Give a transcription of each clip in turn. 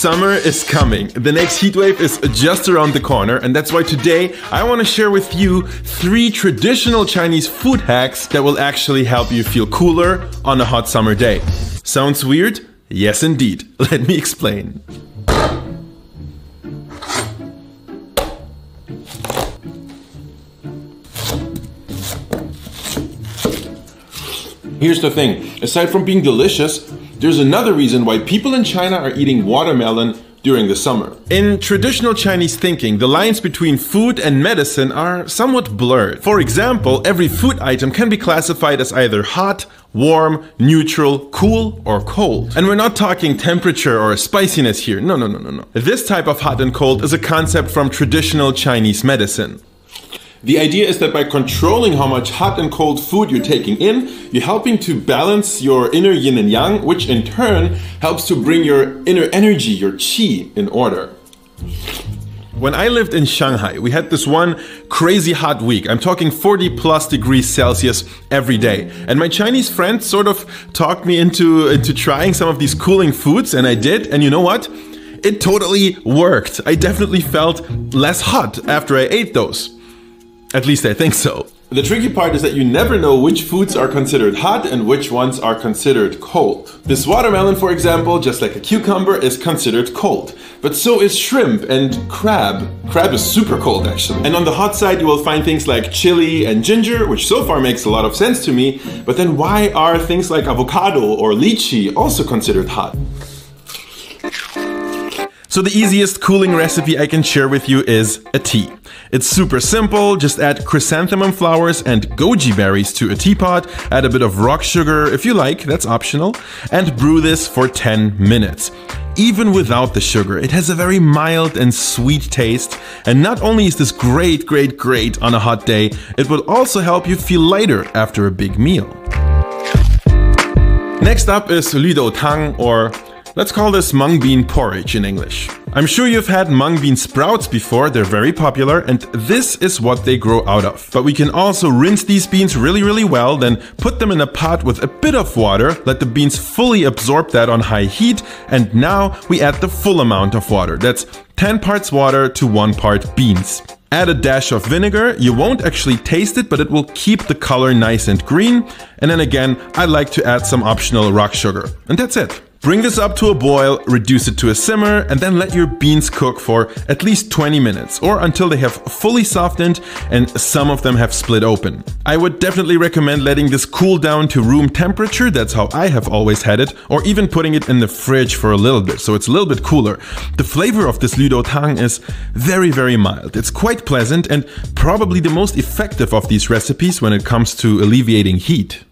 Summer is coming. The next heat wave is just around the corner, and that's why today I want to share with you 3 traditional Chinese food hacks that will actually help you feel cooler on a hot summer day. Sounds weird? Yes, indeed. Let me explain. Here's the thing, aside from being delicious, there's another reason why people in China are eating watermelon during the summer. In traditional Chinese thinking, the lines between food and medicine are somewhat blurred. For example, every food item can be classified as either hot, warm, neutral, cool, or cold. And we're not talking temperature or spiciness here. No. This type of hot and cold is a concept from traditional Chinese medicine. The idea is that by controlling how much hot and cold food you're taking in, you're helping to balance your inner yin and yang, which in turn helps to bring your inner energy, your qi, in order. When I lived in Shanghai, we had this one crazy hot week. I'm talking 40+ degrees Celsius every day. And my Chinese friends sort of talked me into trying some of these cooling foods, and I did. And you know what? It totally worked. I definitely felt less hot after I ate those. At least I think so. The tricky part is that you never know which foods are considered hot and which ones are considered cold. This watermelon, for example, just like a cucumber, is considered cold. But so is shrimp and crab. Crab is super cold, actually. And on the hot side, you will find things like chili and ginger, which so far makes a lot of sense to me. But then why are things like avocado or lychee also considered hot? So the easiest cooling recipe I can share with you is a tea. It's super simple, just add chrysanthemum flowers and goji berries to a teapot, add a bit of rock sugar if you like, that's optional, and brew this for 10 minutes. Even without the sugar, it has a very mild and sweet taste, and not only is this great on a hot day, it will also help you feel lighter after a big meal. Next up is绿豆汤, or let's call this mung bean porridge in English. I'm sure you've had mung bean sprouts before, they're very popular, and this is what they grow out of. But we can also rinse these beans really well, then put them in a pot with a bit of water, let the beans fully absorb that on high heat, and now we add the full amount of water. That's 10 parts water to 1 part beans. Add a dash of vinegar. You won't actually taste it, but it will keep the color nice and green. And then again, I like to add some optional rock sugar. And that's it. Bring this up to a boil, reduce it to a simmer, and then let your beans cook for at least 20 minutes or until they have fully softened and some of them have split open. I would definitely recommend letting this cool down to room temperature, that's how I have always had it, or even putting it in the fridge for a little bit, so it's a little bit cooler. The flavor of this 绿豆汤 is very mild. It's quite pleasant and probably the most effective of these recipes when it comes to alleviating heat.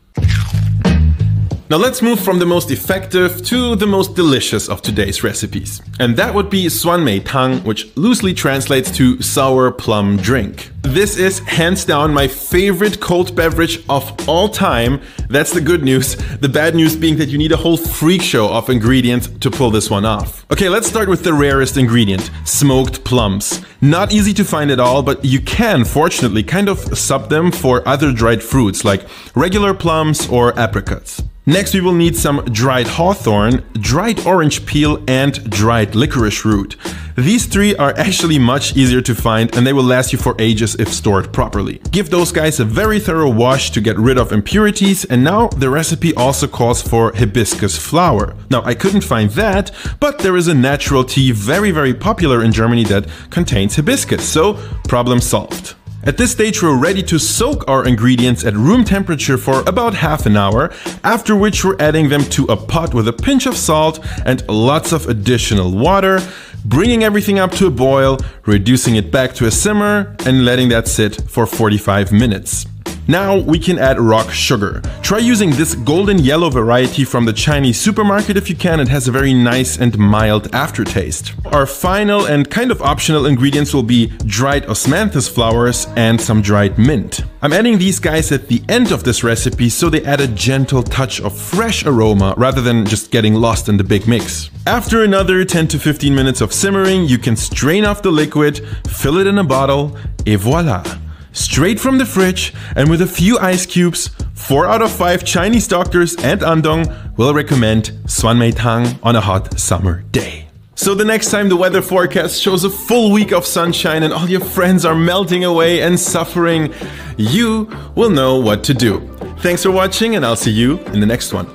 Now let's move from the most effective to the most delicious of today's recipes. And that would be酸梅汤, which loosely translates to sour plum drink. This is hands down my favorite cold beverage of all time. That's the good news. The bad news being that you need a whole freak show of ingredients to pull this one off. Okay, let's start with the rarest ingredient, smoked plums. Not easy to find at all, but you can, fortunately, kind of sub them for other dried fruits like regular plums or apricots. Next, we will need some dried hawthorn, dried orange peel, and dried licorice root. These 3 are actually much easier to find and they will last you for ages if stored properly. Give those guys a very thorough wash to get rid of impurities, and now the recipe also calls for hibiscus flower. Now, I couldn't find that, but there is a natural tea very popular in Germany that contains hibiscus, so problem solved. At this stage, we're ready to soak our ingredients at room temperature for about half an hour, after which we're adding them to a pot with a pinch of salt and lots of additional water, bringing everything up to a boil, reducing it back to a simmer, and letting that sit for 45 minutes. Now we can add rock sugar. Try using this golden yellow variety from the Chinese supermarket if you can. It has a very nice and mild aftertaste. Our final and kind of optional ingredients will be dried osmanthus flowers and some dried mint. I'm adding these guys at the end of this recipe so they add a gentle touch of fresh aroma rather than just getting lost in the big mix. After another 10 to 15 minutes of simmering, you can strain off the liquid, fill it in a bottle, et voila! Straight from the fridge and with a few ice cubes, 4 out of 5 Chinese doctors and Andong will recommend 酸梅汤 on a hot summer day. So the next time the weather forecast shows a full week of sunshine and all your friends are melting away and suffering, you will know what to do. Thanks for watching, and I'll see you in the next one.